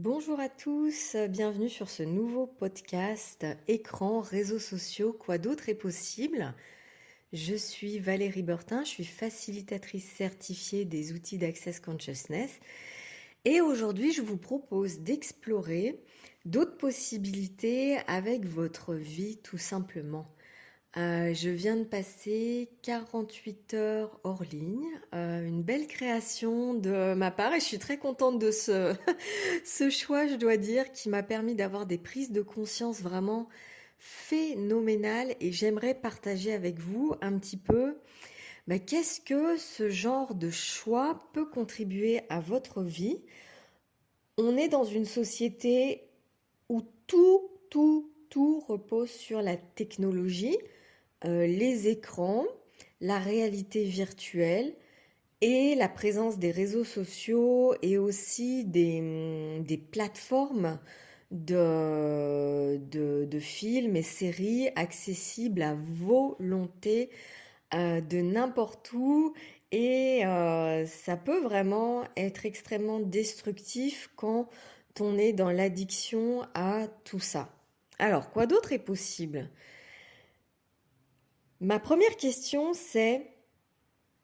Bonjour à tous, bienvenue sur ce nouveau podcast écran, réseaux sociaux, quoi d'autre est possible. Je suis Valérie Bertin, je suis facilitatrice certifiée des outils d'Access Consciousness et aujourd'hui je vous propose d'explorer d'autres possibilités avec votre vie tout simplement. Je viens de passer 48 heures hors ligne, une belle création de ma part et je suis très contente de ce choix, je dois dire, qui m'a permis d'avoir des prises de conscience vraiment phénoménales et j'aimerais partager avec vous un petit peu qu'est-ce que ce genre de choix peut contribuer à votre vie. On est dans une société où tout repose sur la technologie, les écrans, la réalité virtuelle et la présence des réseaux sociaux et aussi des plateformes de films et séries accessibles à volonté de n'importe où. Et ça peut vraiment être extrêmement destructif quand on est dans l'addiction à tout ça. Alors, quoi d'autre est possible? Ma première question, c'est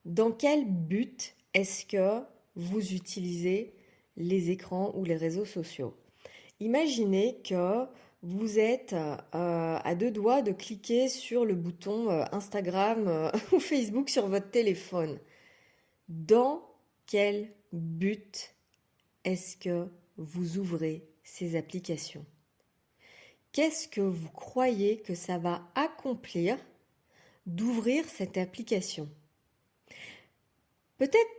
dans quel but est-ce que vous utilisez les écrans ou les réseaux sociaux? Imaginez que vous êtes à deux doigts de cliquer sur le bouton Instagram ou Facebook sur votre téléphone. Dans quel but est-ce que vous ouvrez ces applications? Qu'est-ce que vous croyez que ça va accomplir d'ouvrir cette application? Peut-être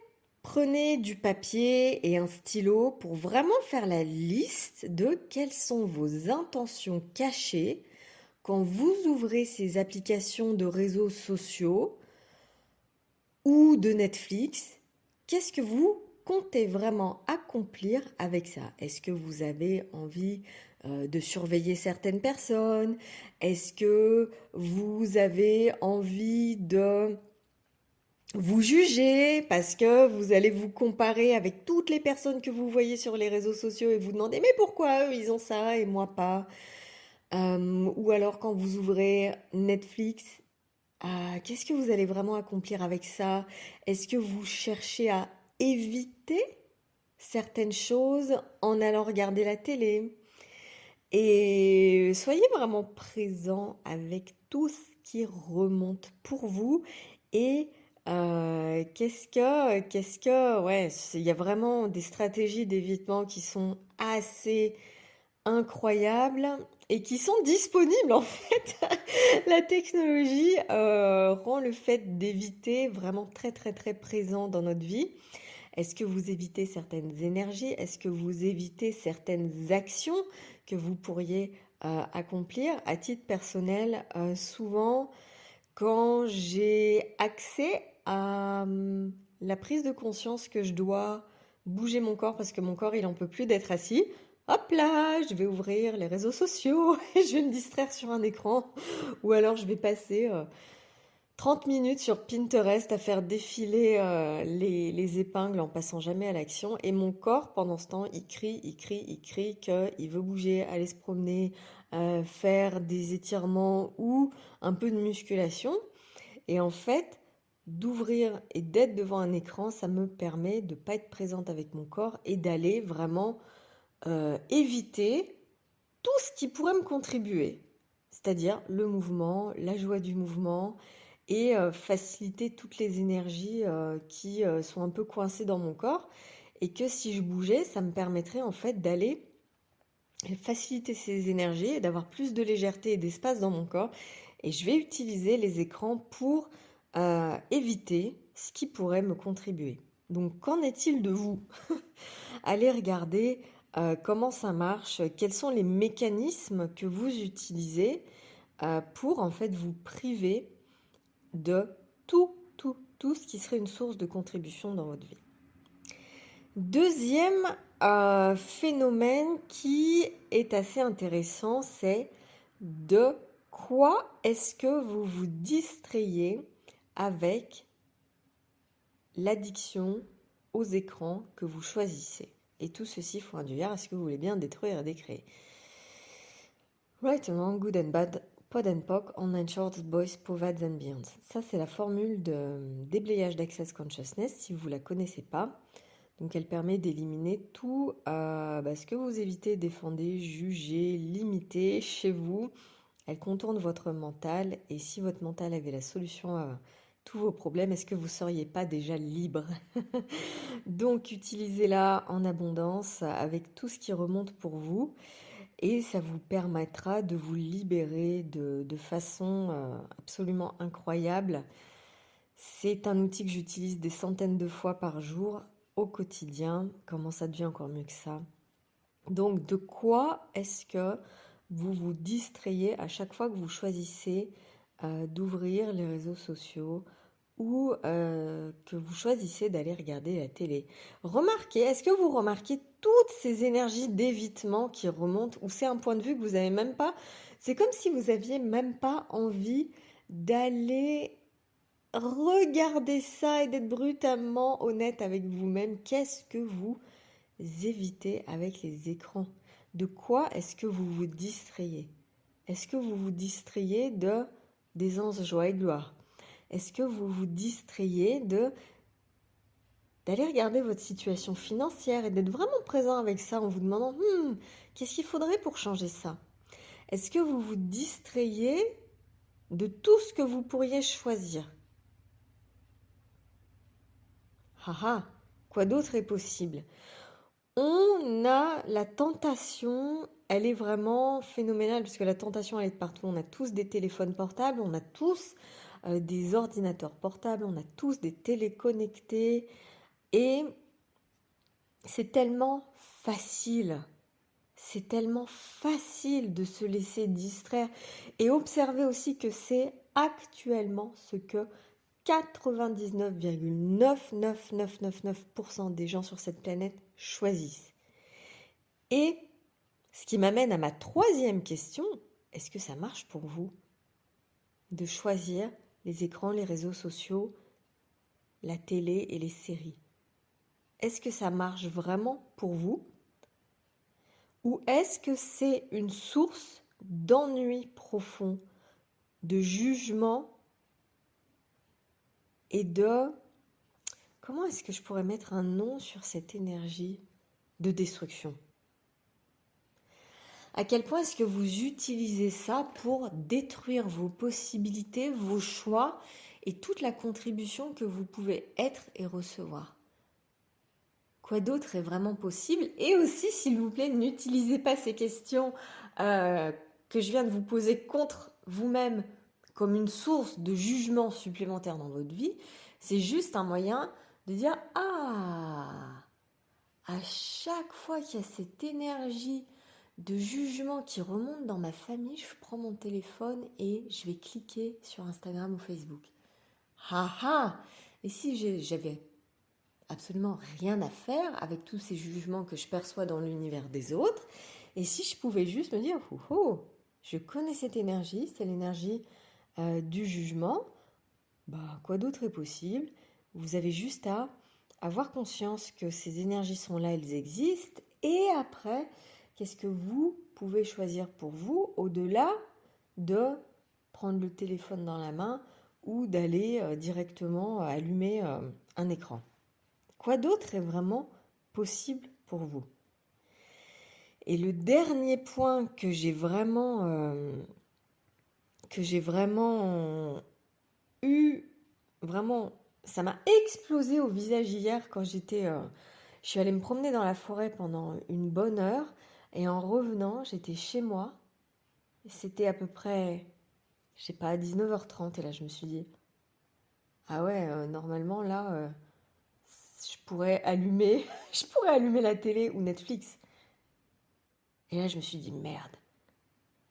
prenez du papier et un stylo pour vraiment faire la liste de quelles sont vos intentions cachées quand vous ouvrez ces applications de réseaux sociaux ou de Netflix. Qu'est-ce que vous comptez vraiment accomplir avec ça? Est-ce que vous avez envie de surveiller certaines personnes? Est-ce que vous avez envie de vous juger parce que vous allez vous comparer avec toutes les personnes que vous voyez sur les réseaux sociaux et vous demandez mais pourquoi eux ils ont ça et moi pas? Ou alors quand vous ouvrez Netflix, qu'est-ce que vous allez vraiment accomplir avec ça? Est-ce que vous cherchez à éviter certaines choses en allant regarder la télé? Et soyez vraiment présent avec tout ce qui remonte pour vous. Et ouais, il y a vraiment des stratégies d'évitement qui sont assez incroyables et qui sont disponibles en fait. La technologie rend le fait d'éviter vraiment très présent dans notre vie. Est-ce que vous évitez certaines énergies? Est-ce que vous évitez certaines actions que vous pourriez accomplir? À titre personnel, souvent, quand j'ai accès à la prise de conscience que je dois bouger mon corps parce que mon corps, il en peut plus d'être assis, hop là, je vais ouvrir les réseaux sociaux et je vais me distraire sur un écran. Ou alors je vais passer 30 minutes sur Pinterest à faire défiler les épingles en passant jamais à l'action. Et mon corps, pendant ce temps, il crie qu'il veut bouger, aller se promener, faire des étirements ou un peu de musculation. Et en fait, d'ouvrir et d'être devant un écran, ça me permet de ne pas être présente avec mon corps et d'aller vraiment éviter tout ce qui pourrait me contribuer. C'est-à-dire le mouvement, la joie du mouvement et faciliter toutes les énergies qui sont un peu coincées dans mon corps. Et que si je bougeais, ça me permettrait en fait d'aller faciliter ces énergies et d'avoir plus de légèreté et d'espace dans mon corps. Et je vais utiliser les écrans pour éviter ce qui pourrait me contribuer. Donc qu'en est-il de vous? Allez regarder comment ça marche, quels sont les mécanismes que vous utilisez pour en fait vous priver de tout ce qui serait une source de contribution dans votre vie. Deuxième phénomène qui est assez intéressant, c'est de quoi est-ce que vous vous distrayez avec l'addiction aux écrans que vous choisissez. Et tout ceci faut induire à ce que vous voulez bien détruire et décréer. Right and wrong, good and bad, pod and poc, online shorts, boys, povats and beyond. Ça, c'est la formule de déblayage d'Access Consciousness, si vous ne la connaissez pas. Donc, elle permet d'éliminer tout ce que vous évitez, défendez, jugez, limitez chez vous. Elle contourne votre mental. Et si votre mental avait la solution à tous vos problèmes, est-ce que vous ne seriez pas déjà libre? Donc, utilisez-la en abondance avec tout ce qui remonte pour vous. Et ça vous permettra de vous libérer de façon absolument incroyable. C'est un outil que j'utilise des centaines de fois par jour au quotidien. Comment ça devient encore mieux que ça? Donc, de quoi est-ce que vous vous distrayez à chaque fois que vous choisissez d'ouvrir les réseaux sociaux ou que vous choisissez d'aller regarder la télé? Remarquez, est-ce que vous remarquez toutes ces énergies d'évitement qui remontent, ou c'est un point de vue que vous n'avez même pas? C'est comme si vous aviez même pas envie d'aller regarder ça et d'être brutalement honnête avec vous-même. Qu'est-ce que vous évitez avec les écrans? De quoi est-ce que vous vous distrayez? Est-ce que vous vous distrayez des anges joie et gloire? Est-ce que vous vous distrayez d'aller regarder votre situation financière et d'être vraiment présent avec ça en vous demandant qu'est-ce qu'il faudrait pour changer ça? Est-ce que vous vous distrayez de tout ce que vous pourriez choisir? Quoi d'autre est possible? On a la tentation, elle est vraiment phénoménale parce que la tentation elle est de partout. On a tous des téléphones portables, on a tous des ordinateurs portables, on a tous des télés connectés et c'est tellement facile. C'est tellement facile de se laisser distraire et observer aussi que c'est actuellement ce que 99,99999% des gens sur cette planète choisissent. Et ce qui m'amène à ma troisième question, est-ce que ça marche pour vous de choisir les écrans, les réseaux sociaux, la télé et les séries? Est-ce que ça marche vraiment pour vous? Ou est-ce que c'est une source d'ennui profond, de jugement et de... Comment est-ce que je pourrais mettre un nom sur cette énergie de destruction? À quel point est-ce que vous utilisez ça pour détruire vos possibilités, vos choix et toute la contribution que vous pouvez être et recevoir? Quoi d'autre est vraiment possible? Et aussi, s'il vous plaît, n'utilisez pas ces questions que je viens de vous poser contre vous-même comme une source de jugement supplémentaire dans votre vie. C'est juste un moyen de dire « Ah, à chaque fois qu'il y a cette énergie de jugement qui remonte dans ma famille, je prends mon téléphone et je vais cliquer sur Instagram ou Facebook. Et si j'avais absolument rien à faire avec tous ces jugements que je perçois dans l'univers des autres, et si je pouvais juste me dire je connais cette énergie, c'est l'énergie du jugement, quoi d'autre est possible? Vous avez juste à avoir conscience que ces énergies sont là, elles existent, et après, qu'est-ce que vous pouvez choisir pour vous, au-delà de prendre le téléphone dans la main ou d'aller directement allumer un écran? Quoi d'autre est vraiment possible pour vous? Et le dernier point que j'ai vraiment eu, vraiment, ça m'a explosé au visage hier quand je suis allée me promener dans la forêt pendant une bonne heure et en revenant, j'étais chez moi. C'était à peu près, je sais pas, 19h30 et là je me suis dit, ah ouais, normalement là, je pourrais allumer la télé ou Netflix. Et là je me suis dit, merde.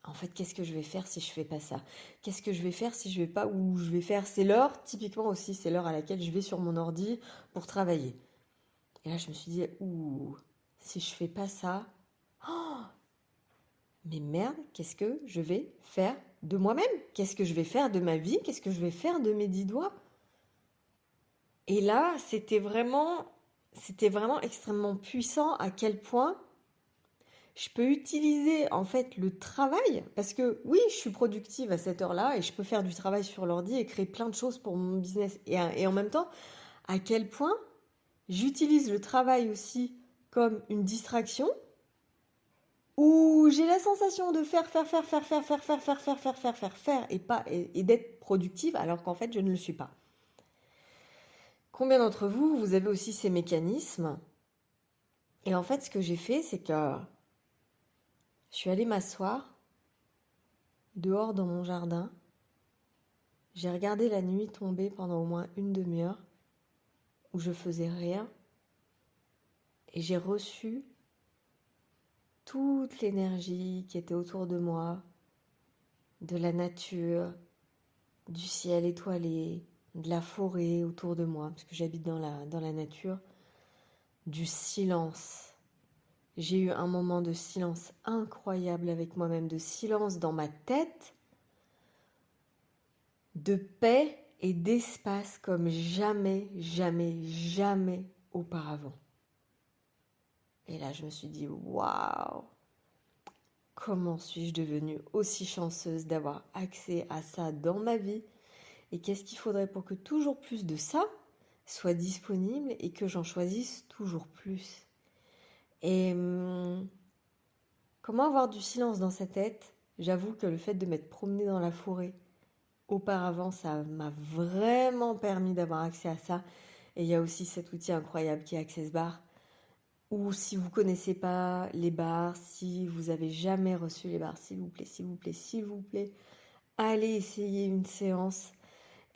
En fait, qu'est-ce que je vais faire si je fais pas ça? Qu'est-ce que je vais faire si je vais pas où je vais faire? C'est l'heure, typiquement aussi, c'est l'heure à laquelle je vais sur mon ordi pour travailler. Et là, je me suis dit, si je fais pas ça, mais merde, qu'est-ce que je vais faire de moi-même? Qu'est-ce que je vais faire de ma vie? Qu'est-ce que je vais faire de mes 10 doigts? Et là, c'était vraiment c'était vraiment extrêmement puissant à quel point je peux utiliser en fait le travail, parce que oui, je suis productive à cette heure-là et je peux faire du travail sur l'ordi et créer plein de choses pour mon business. Et en même temps, à quel point j'utilise le travail aussi comme une distraction où j'ai la sensation de faire et pas et d'être productive alors qu'en fait je ne le suis pas. Combien d'entre vous, vous avez aussi ces mécanismes? Et en fait, ce que j'ai fait, c'est que je suis allée m'asseoir dehors dans mon jardin. J'ai regardé la nuit tomber pendant au moins une demi-heure où je faisais rien et j'ai reçu toute l'énergie qui était autour de moi, de la nature, du ciel étoilé, de la forêt autour de moi, parce que j'habite dans la nature, du silence. J'ai eu un moment de silence incroyable avec moi-même, de silence dans ma tête, de paix et d'espace comme jamais, jamais, jamais auparavant. Et là, je me suis dit, waouh, comment suis-je devenue aussi chanceuse d'avoir accès à ça dans ma vie? Et qu'est-ce qu'il faudrait pour que toujours plus de ça soit disponible et que j'en choisisse toujours plus? Et comment avoir du silence dans sa tête? J'avoue que le fait de m'être promenée dans la forêt, auparavant, ça m'a vraiment permis d'avoir accès à ça. Et il y a aussi cet outil incroyable qui est Access Bar, ou si vous connaissez pas les bars, si vous avez jamais reçu les bars, s'il vous plaît, s'il vous plaît, s'il vous plaît, allez essayer une séance.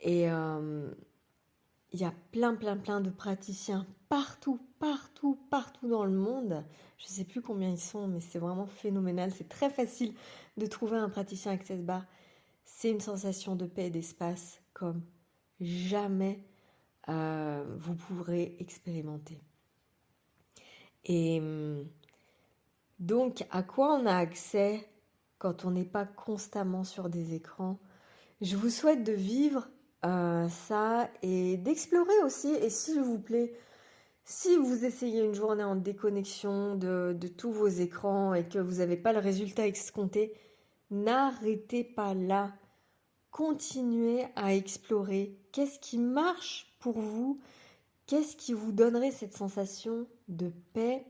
Et il y a plein de praticiens partout, partout, partout dans le monde. Je sais plus combien ils sont, mais c'est vraiment phénoménal. C'est très facile de trouver un praticien Access Bar. C'est une sensation de paix et d'espace comme jamais vous pourrez expérimenter. Et donc, à quoi on a accès quand on n'est pas constamment sur des écrans? Je vous souhaite de vivre ça et d'explorer aussi. Et s'il vous plaît, si vous essayez une journée en déconnexion de tous vos écrans et que vous n'avez pas le résultat escompté, n'arrêtez pas là. Continuez à explorer. Qu'est-ce qui marche pour vous? Qu'est-ce qui vous donnerait cette sensation de paix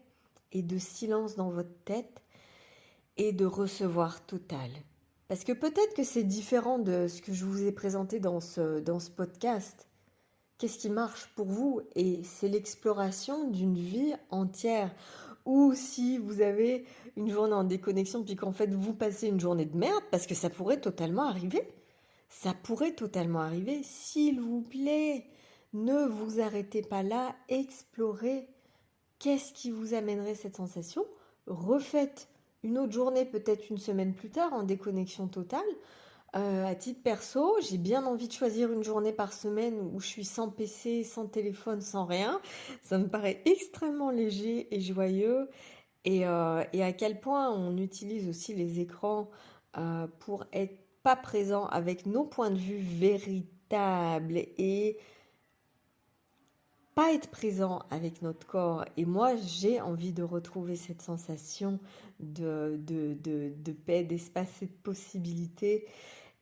et de silence dans votre tête et de recevoir total? Parce que peut-être que c'est différent de ce que je vous ai présenté dans ce podcast. Qu'est-ce qui marche pour vous? Et c'est l'exploration d'une vie entière. Ou si vous avez une journée en déconnexion, puis qu'en fait vous passez une journée de merde, parce que ça pourrait totalement arriver. Ça pourrait totalement arriver. S'il vous plaît, ne vous arrêtez pas là, explorez. Qu'est-ce qui vous amènerait cette sensation? Refaites une autre journée, peut-être une semaine plus tard, en déconnexion totale. À titre perso, j'ai bien envie de choisir une journée par semaine où je suis sans PC, sans téléphone, sans rien. Ça me paraît extrêmement léger et joyeux. Et à quel point on utilise aussi les écrans pour être pas présent avec nos points de vue véritables et pas être présent avec notre corps. Et moi, j'ai envie de retrouver cette sensation de paix, d'espace et de possibilité.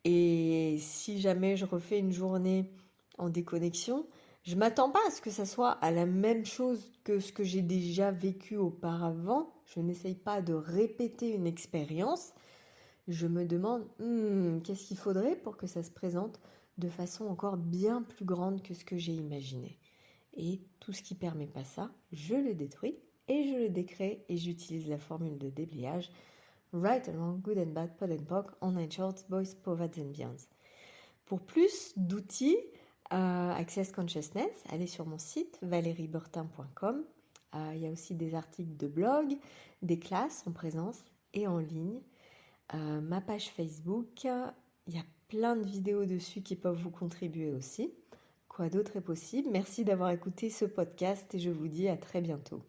Et si jamais je refais une journée en déconnexion, je m'attends pas à ce que ça soit à la même chose que ce que j'ai déjà vécu auparavant. Je n'essaye pas de répéter une expérience. Je me demande, qu'est-ce qu'il faudrait pour que ça se présente de façon encore bien plus grande que ce que j'ai imaginé. Et tout ce qui ne permet pas ça, je le détruis et je le décrée et j'utilise la formule de déblayage Right and Wrong, Good and Bad, Pod and Poc, Online Shorts, Boys, Povads and Beyonds. Pour plus d'outils Access Consciousness, allez sur mon site valériebertin.com. Il y a aussi des articles de blog, des classes en présence et en ligne. Ma page Facebook, il y a plein de vidéos dessus qui peuvent vous contribuer aussi. Quoi d'autre est possible? Merci d'avoir écouté ce podcast et je vous dis à très bientôt.